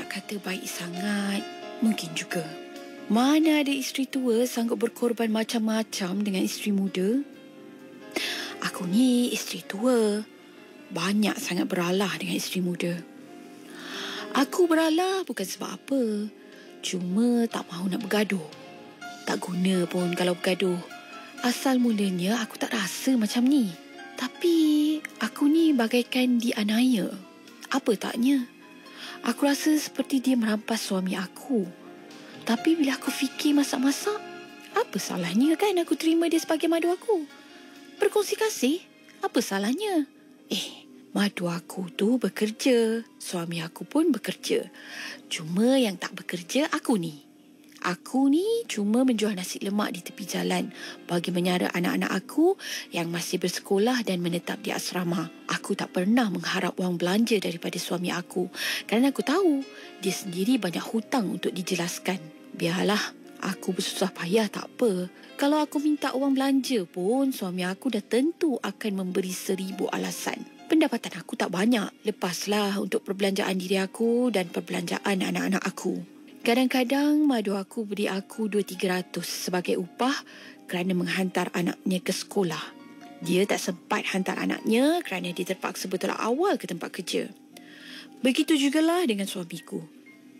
kata baik sangat. Mungkin juga. Mana ada isteri tua sanggup berkorban macam-macam dengan isteri muda? Aku ni isteri tua. Banyak sangat beralah dengan isteri muda. Aku beralah bukan sebab apa. Cuma tak mahu nak bergaduh. Tak guna pun kalau bergaduh. Asal mulanya aku tak rasa macam ni. Tapi aku ni bagaikan dianiaya. Apa taknya? Aku rasa seperti dia merampas suami aku. Tapi bila aku fikir masak-masak, apa salahnya kan aku terima dia sebagai madu aku? Berkongsi kasih, apa salahnya? Madu aku tu bekerja, suami aku pun bekerja. Cuma yang tak bekerja aku ni. Aku ni cuma menjual nasi lemak di tepi jalan bagi menyara anak-anak aku yang masih bersekolah dan menetap di asrama. Aku tak pernah mengharap wang belanja daripada suami aku kerana aku tahu dia sendiri banyak hutang untuk dijelaskan. Biarlah, aku bersusah payah tak apa. Kalau aku minta wang belanja pun, suami aku dah tentu akan memberi 1000 alasan. Pendapatan aku tak banyak. Lepaslah untuk perbelanjaan diri aku dan perbelanjaan anak-anak aku. Kadang-kadang madu aku beri aku 200-300 sebagai upah kerana menghantar anaknya ke sekolah. Dia tak sempat hantar anaknya kerana dia terpaksa bertolak awal ke tempat kerja. Begitu jugalah dengan suamiku.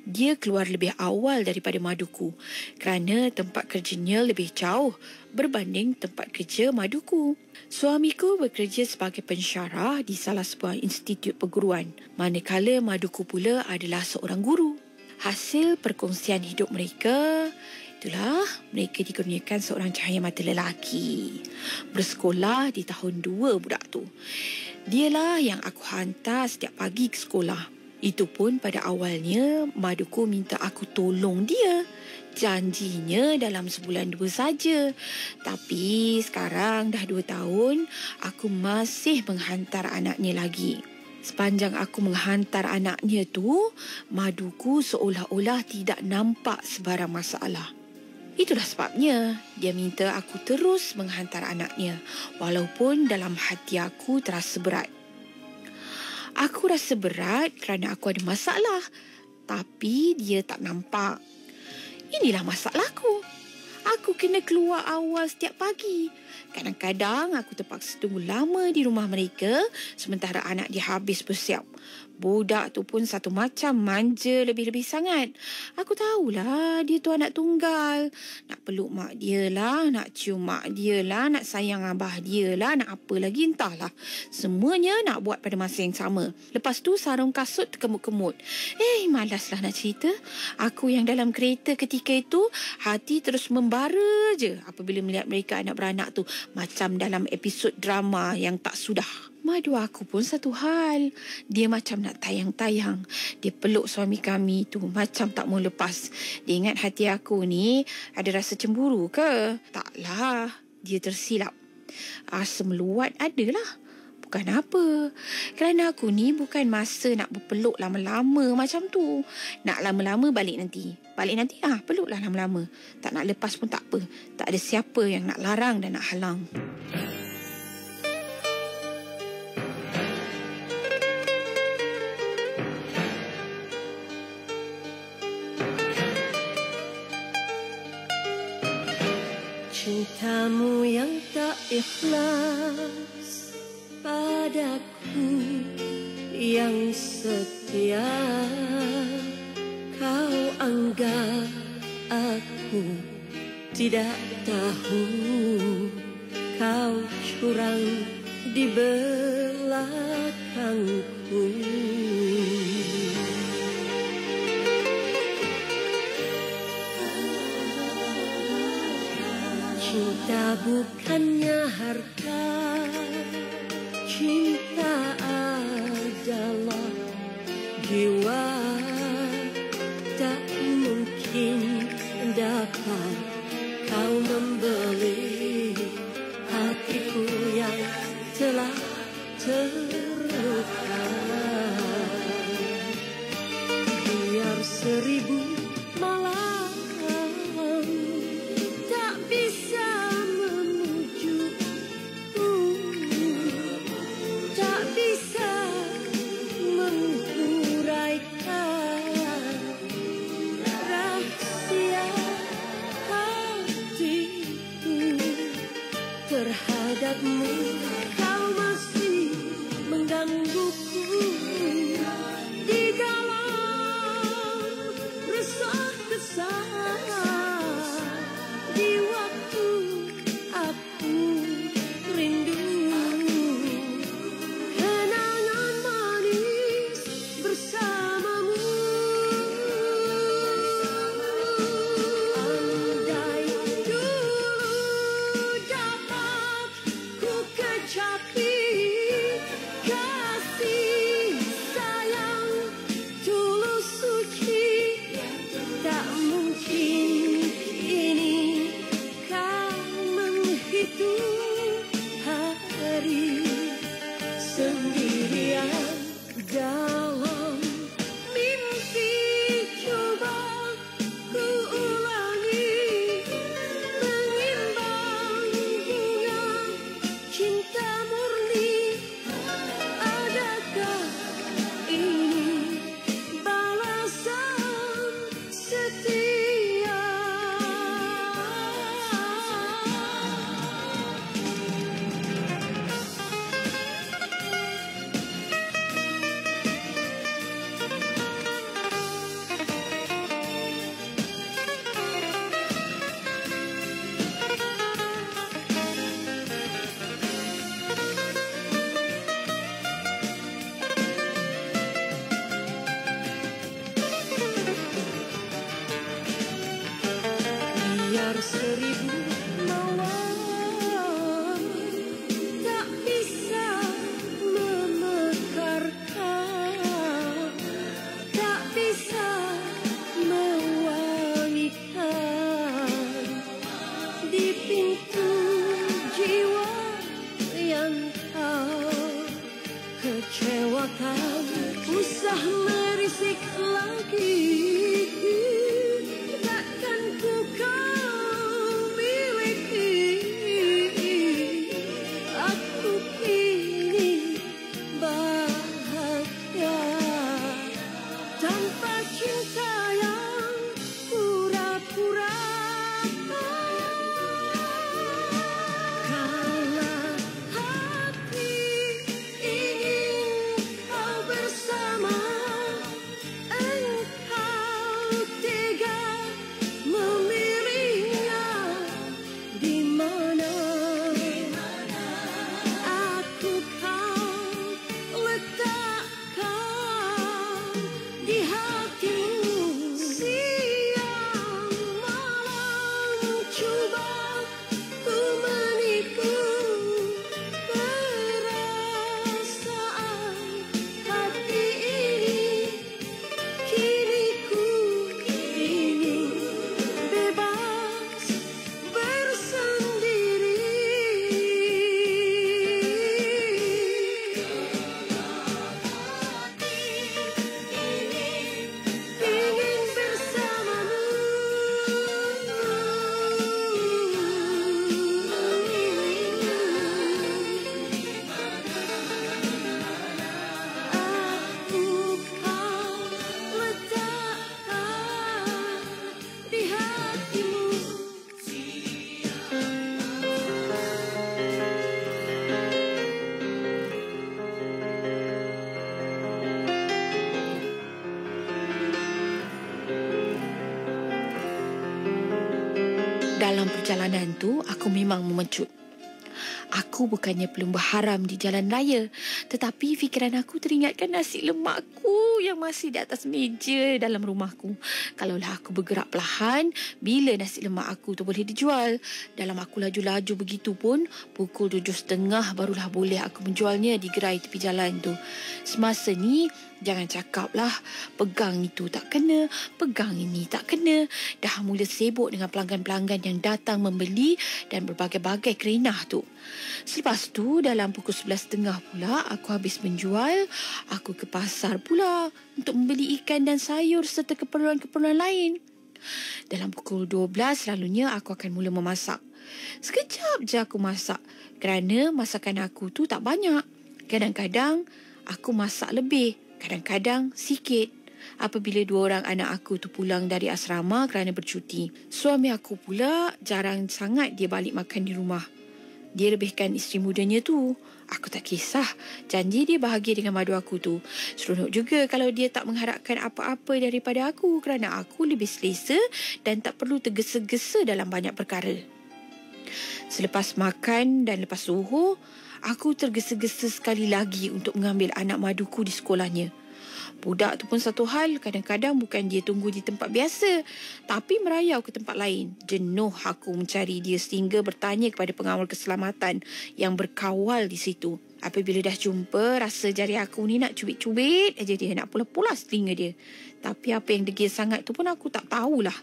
Dia keluar lebih awal daripada maduku kerana tempat kerjanya lebih jauh berbanding tempat kerja maduku. Suamiku bekerja sebagai pensyarah di salah sebuah institut perguruan, manakala maduku pula adalah seorang guru. Hasil perkongsian hidup mereka, itulah mereka dikurniakan seorang cahaya mata lelaki. Bersekolah di tahun 2 budak tu. Dialah yang aku hantar setiap pagi ke sekolah. Itu pun pada awalnya maduku minta aku tolong dia. Janjinya dalam sebulan 2 saja. Tapi sekarang dah 2 tahun, aku masih menghantar anaknya lagi. Sepanjang aku menghantar anaknya tu, maduku seolah-olah tidak nampak sebarang masalah. Itulah sebabnya dia minta aku terus menghantar anaknya, walaupun dalam hati aku terasa berat. Aku rasa berat kerana aku ada masalah, tapi dia tak nampak. Inilah masalahku. Aku kena keluar awal setiap pagi. Kadang-kadang aku terpaksa tunggu lama di rumah mereka sementara anak dia habis bersiap. Budak tu pun satu macam manja lebih-lebih sangat. Aku tahulah dia tu anak tunggal. Nak peluk mak dia lah, nak cium mak dia lah, nak sayang abah dia lah, nak apa lagi entahlah. Semuanya nak buat pada masa yang sama. Lepas tu sarung kasut terkemut-kemut. Malaslah nak cerita. Aku yang dalam kereta ketika itu, hati terus membara je apabila melihat mereka anak beranak tu macam dalam episod drama yang tak sudah. Madu aku pun satu hal. Dia macam nak tayang-tayang. Dia peluk suami kami tu macam tak mau lepas. Dia ingat hati aku ni ada rasa cemburu ke? Taklah. Dia tersilap. Rasa meluat adalah. Bukan apa. Kerana aku ni bukan masa nak berpeluk lama-lama macam tu. Nak lama-lama balik nanti. Peluklah lama-lama. Tak nak lepas pun tak apa. Tak ada siapa yang nak larang dan nak halang. Cintamu yang tak ikhlas padaku, yang setia kau anggap aku tidak tahu. Kau curang di belakangku. Cinta bukannya harta, cinta adalah jiwa. Tak mungkin dapat kau membeli hatiku yang telah terluka. Biar 1000 malam tak bisa memujukku, tak bisa menghuraikan tanpa cinta yang pura-pura. Kala hati ingin kau bersama, engkau tega memilihnya. Di mana aku kau letakkan di hatimu. Siang malam coba ku menipu perasaan hati ini. Kini ku ingin bebas bersendiri. Ingin bersamamu. Aku kau letakkan di hatimu. Dalam perjalanan tu, aku memang memecut. Aku bukannya pelumba haram di jalan raya, tetapi fikiran aku teringatkan nasi lemakku yang masih di atas meja dalam rumahku. Kalaulah aku bergerak perlahan, bila nasi lemak aku tu boleh dijual? Dalam aku laju-laju begitu pun, pukul 7.30 barulah boleh aku menjualnya di gerai tepi jalan tu. Semasa ni, jangan cakaplah pegang itu tak kena, pegang ini tak kena. Dah mula sibuk dengan pelanggan-pelanggan yang datang membeli dan berbagai-bagai kerenah tu. Selepas tu dalam pukul 11.30 pula aku habis menjual. Aku ke pasar pula untuk membeli ikan dan sayur serta keperluan-keperluan lain. Dalam pukul 12 selalunya aku akan mula memasak. Sekejap je aku masak kerana masakan aku tu tak banyak. Kadang-kadang aku masak lebih, kadang-kadang sikit. Apabila 2 orang anak aku tu pulang dari asrama kerana bercuti. Suami aku pula jarang sangat dia balik makan di rumah. Dia lebihkan isteri mudanya tu. Aku tak kisah. Janji dia bahagia dengan madu aku tu. Seronok juga kalau dia tak mengharapkan apa-apa daripada aku kerana aku lebih selesa dan tak perlu tergesa-gesa dalam banyak perkara. Selepas makan dan lepas zuhur, aku tergesa-gesa sekali lagi untuk mengambil anak maduku di sekolahnya. Budak tu pun satu hal, kadang-kadang bukan dia tunggu di tempat biasa, tapi merayau ke tempat lain. Jenuh aku mencari dia sehingga bertanya kepada pengawal keselamatan yang berkawal di situ. Apabila dah jumpa, rasa jari aku ni nak cubit-cubit aja dia, nak pulas-pulas telinga dia. Tapi apa yang degil sangat tu pun aku tak tahulah.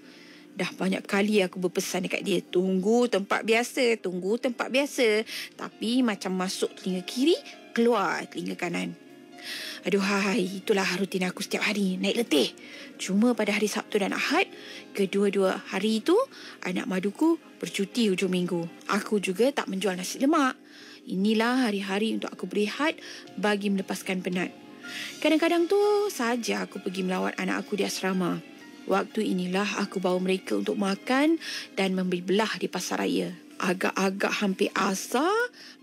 Dah banyak kali aku berpesan dekat dia, tunggu tempat biasa, tunggu tempat biasa. Tapi macam masuk telinga kiri, keluar telinga kanan. Aduhai, itulah rutin aku setiap hari, naik letih. Cuma pada hari Sabtu dan Ahad, kedua-dua hari itu, anak maduku bercuti hujung minggu. Aku juga tak menjual nasi lemak. Inilah hari-hari untuk aku berehat bagi melepaskan penat. Kadang-kadang tu saja aku pergi melawat anak aku di asrama. Waktu inilah aku bawa mereka untuk makan dan membeli belah di pasar raya. Agak-agak hampir asar,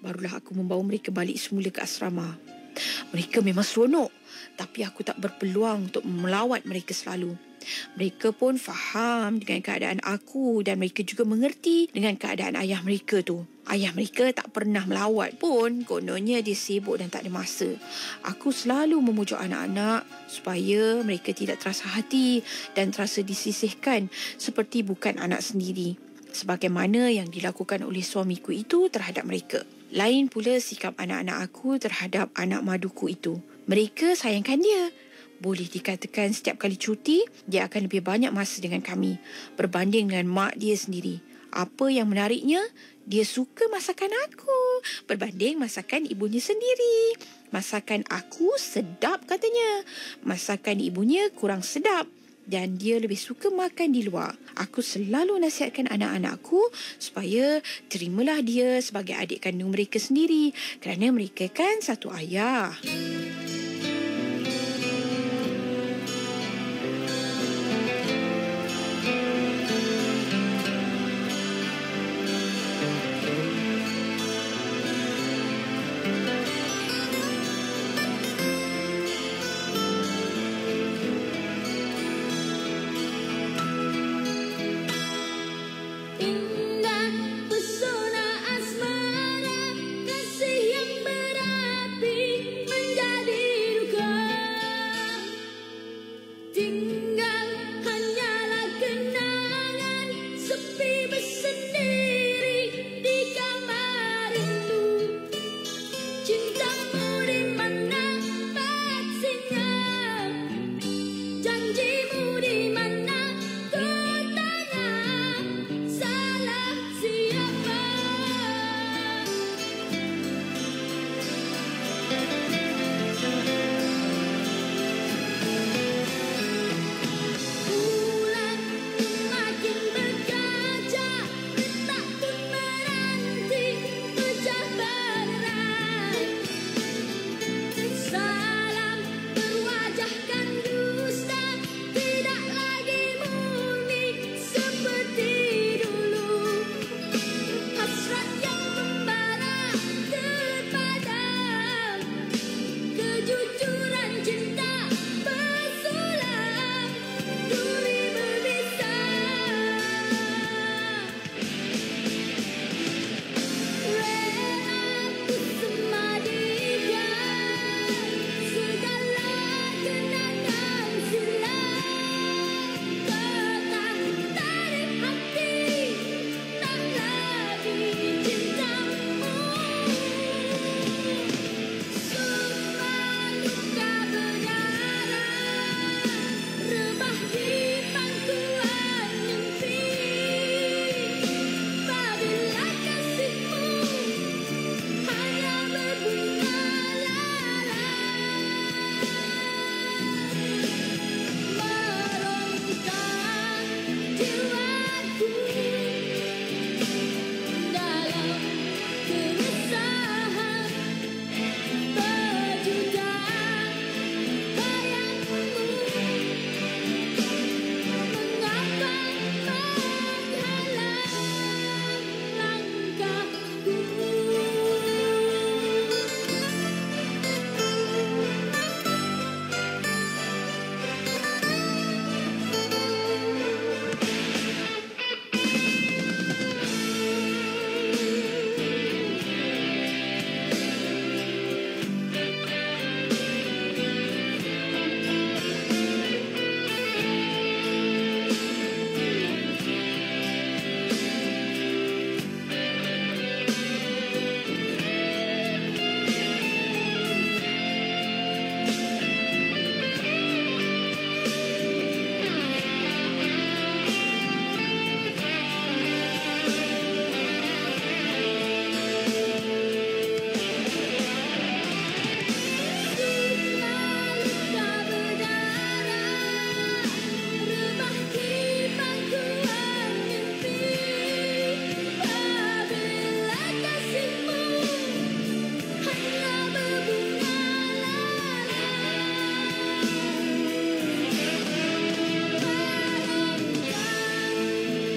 barulah aku membawa mereka balik semula ke asrama. Mereka memang seronok, tapi aku tak berpeluang untuk melawat mereka selalu. Mereka pun faham dengan keadaan aku dan mereka juga mengerti dengan keadaan ayah mereka tu. Ayah mereka tak pernah melawat pun, kononnya dia sibuk dan tak ada masa. Aku selalu memujuk anak-anak supaya mereka tidak terasa hati dan terasa disisihkan seperti bukan anak sendiri, sebagaimana yang dilakukan oleh suamiku itu terhadap mereka. Lain pula sikap anak-anak aku terhadap anak maduku itu. Mereka sayangkan dia. Boleh dikatakan setiap kali cuti, dia akan lebih banyak masa dengan kami berbanding dengan mak dia sendiri. Apa yang menariknya, dia suka masakan aku berbanding masakan ibunya sendiri. Masakan aku sedap katanya, masakan ibunya kurang sedap. Dan dia lebih suka makan di luar. Aku selalu nasihatkan anak-anakku supaya terimalah dia sebagai adik kandung mereka sendiri kerana mereka kan satu ayah. tinggal hanyalah kenangan sepi bersendiri di kamar rindu. Cintamu di mana pastinya, janjimu di mana ku tanya, salah siapa? Bulan makin berkaca, retak pun meranti, pecah berai. Salam berwajahkan dusta, tidak lagi murni seperti dulu. Hasrat yang membara terpadam, kejujuran cinta bersulam, duri berbisa. Rela ku semadikan segala kenangan silam, tetap tarik hati, tak lagi cintamu. Semua luka berdarah, rebah di pangkuan mimpi. Apabila kasihmu hanya berbunga lara, meronta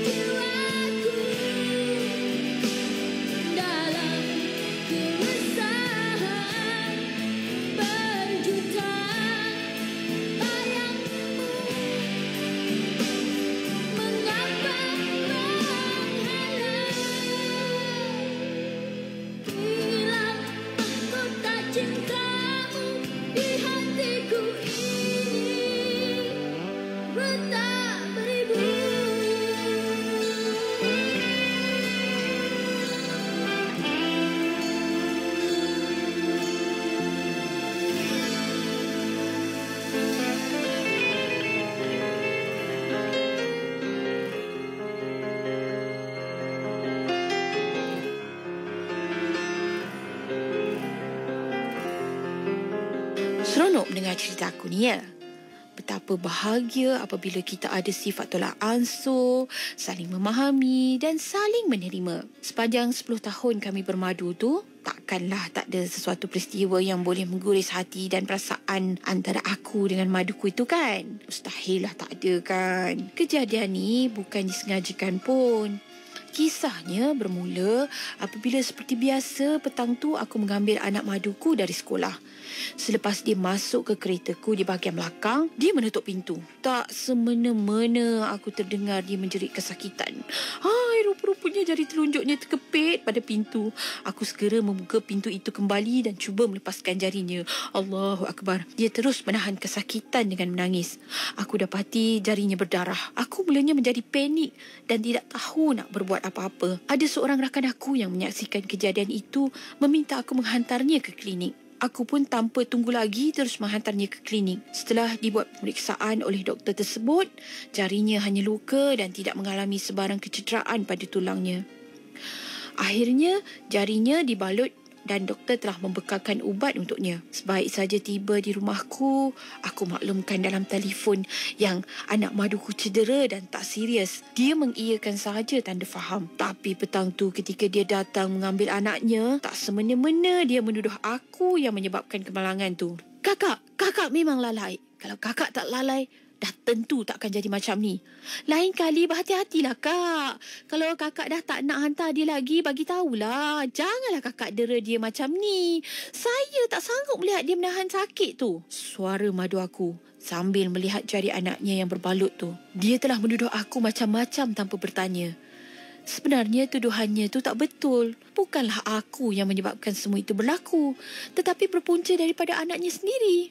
jiwaku dalam keresahan, berjuta bayangmu mengapa menghalang langkahku. Cintamu di hatiku ini retak beribu. Seronok mendengar cerita aku ni ya. Betapa bahagia apabila kita ada sifat tolak ansur, saling memahami dan saling menerima. Sepanjang 10 tahun kami bermadu tu, takkanlah tak ada sesuatu peristiwa yang boleh mengguris hati dan perasaan antara aku dengan maduku itu kan. Mustahil lah tak ada kan. Kejadian ni bukan disengajakan pun. Kisahnya bermula apabila seperti biasa petang tu aku mengambil anak maduku dari sekolah. Selepas dia masuk ke keretaku di bahagian belakang, dia menutup pintu. Tak semena-mena aku terdengar dia menjerit kesakitan. rupa-rupanya jari telunjuknya terkepit pada pintu. Aku segera membuka pintu itu kembali dan cuba melepaskan jarinya. Allahu Akbar. Dia terus menahan kesakitan dengan menangis. Aku dapati jarinya berdarah. Aku mulanya menjadi panik dan tidak tahu nak berbuat apa-apa. Ada seorang rakan aku yang menyaksikan kejadian itu meminta aku menghantarnya ke klinik. Aku pun tanpa tunggu lagi terus menghantarnya ke klinik. Setelah dibuat pemeriksaan oleh doktor tersebut, jarinya hanya luka dan tidak mengalami sebarang kecederaan pada tulangnya. Akhirnya, jarinya dibalut dan doktor telah membekalkan ubat untuknya. Sebaik saja tiba di rumahku, aku maklumkan dalam telefon yang anak maduku cedera dan tak serius. Dia mengiyakan sahaja tanda faham. Tapi petang tu ketika dia datang mengambil anaknya, tak semena-mena dia menuduh aku yang menyebabkan kemalangan tu. Kakak memang lalai. Kalau kakak tak lalai, dah tentu takkan jadi macam ni. Lain kali berhati-hatilah kak. Kalau kakak dah tak nak hantar dia lagi, bagi tahulah. Janganlah kakak dera dia macam ni. Saya tak sanggup melihat dia menahan sakit tu. Suara madu aku sambil melihat jari anaknya yang berbalut tu. Dia telah menuduh aku macam-macam tanpa bertanya. Sebenarnya tuduhannya tu tak betul. Bukanlah aku yang menyebabkan semua itu berlaku, tetapi berpunca daripada anaknya sendiri.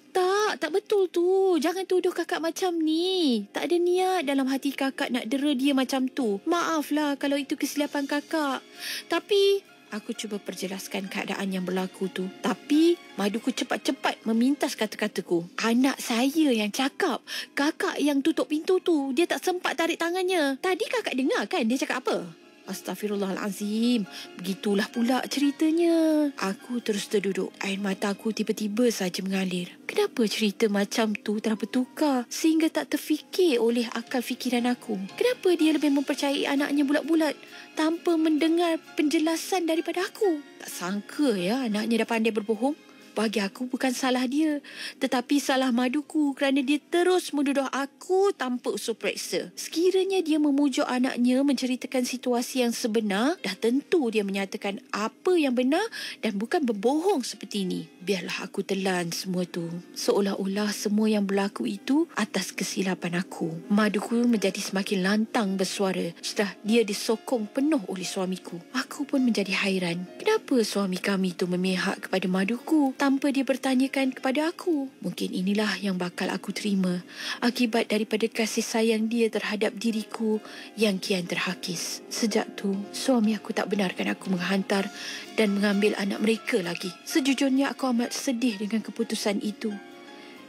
Tak betul tu. Jangan tuduh kakak macam ni. Tak ada niat dalam hati kakak nak dera dia macam tu. Maaflah kalau itu kesilapan kakak. Tapi aku cuba perjelaskan keadaan yang berlaku tu. Tapi maduku cepat-cepat memintas kata-kataku. Anak saya yang cakap. Kakak yang tutup pintu tu. Dia tak sempat tarik tangannya. Tadi kakak dengar kan dia cakap apa? Astaghfirullahalazim. Begitulah pula ceritanya. Aku terus terduduk. Air mataku tiba-tiba saja mengalir. Kenapa cerita macam tu telah bertukar sehingga tak terfikir oleh akal fikiran aku? Kenapa dia lebih mempercayai anaknya bulat-bulat tanpa mendengar penjelasan daripada aku? Tak sangka ya anaknya dah pandai berbohong. Bagi aku bukan salah dia, tetapi salah maduku kerana dia terus menuduh aku tanpa usul periksa. Sekiranya dia memujuk anaknya menceritakan situasi yang sebenar, dah tentu dia menyatakan apa yang benar dan bukan berbohong seperti ini. Biarlah aku telan semua tu. Seolah-olah semua yang berlaku itu atas kesilapan aku. Maduku menjadi semakin lantang bersuara setelah dia disokong penuh oleh suamiku. Aku pun menjadi hairan. Kenapa suami kami tu memihak kepada maduku tanpa dia bertanyakan kepada aku? Mungkin inilah yang bakal aku terima akibat daripada kasih sayang dia terhadap diriku yang kian terhakis. Sejak tu, suami aku tak benarkan aku menghantar dan mengambil anak mereka lagi. Sejujurnya aku amat sedih dengan keputusan itu,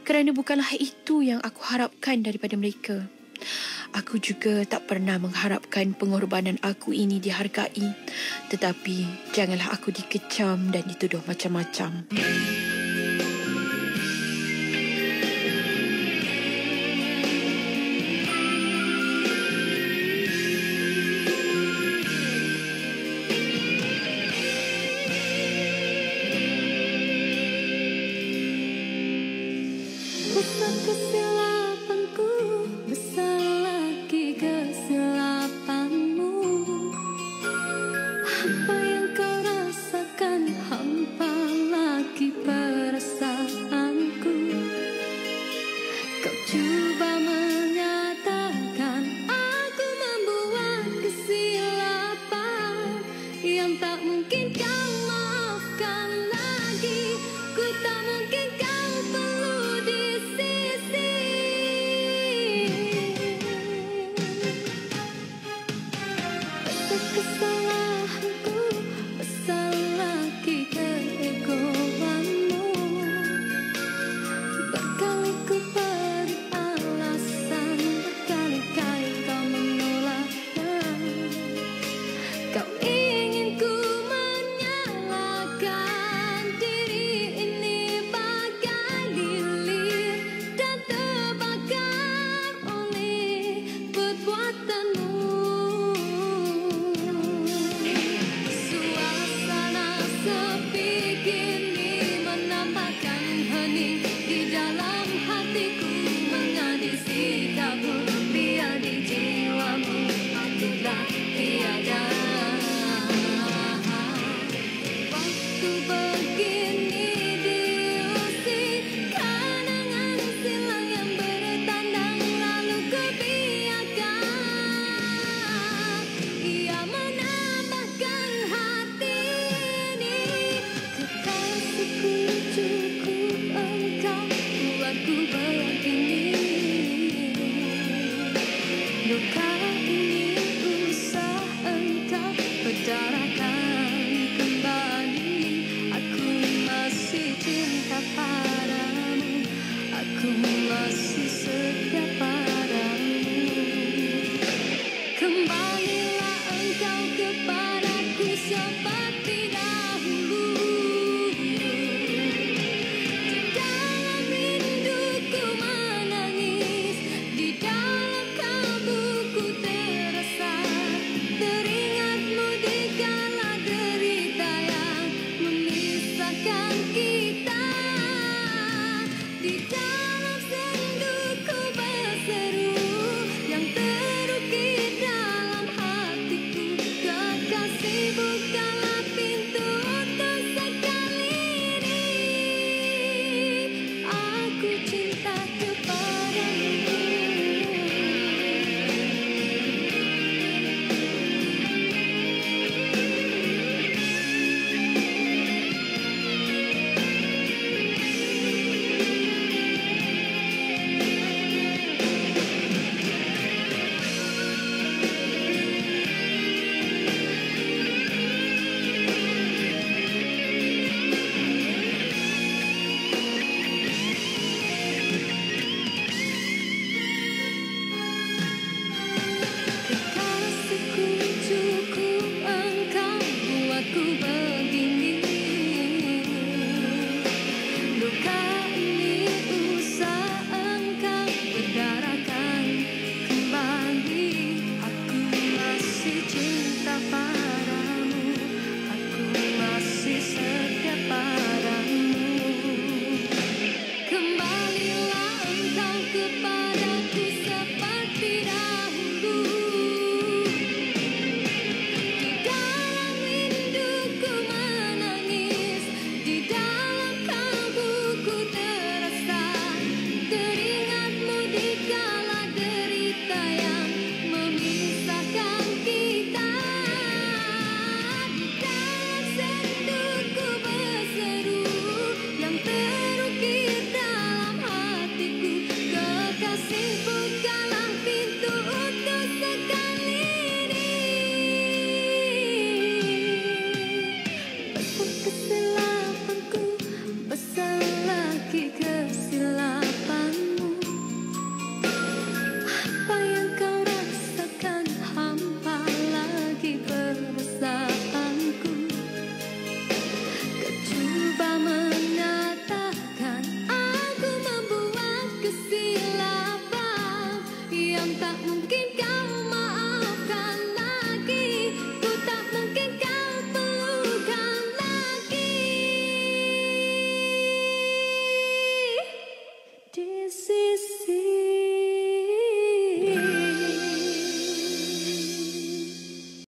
kerana bukanlah itu yang aku harapkan daripada mereka. Aku juga tak pernah mengharapkan pengorbanan aku ini dihargai. Tetapi janganlah aku dikecam dan dituduh macam-macam. Bukan kesilapanku, besar lagi kesilapanmu. Apa yang kau rasakan hampa lagi luka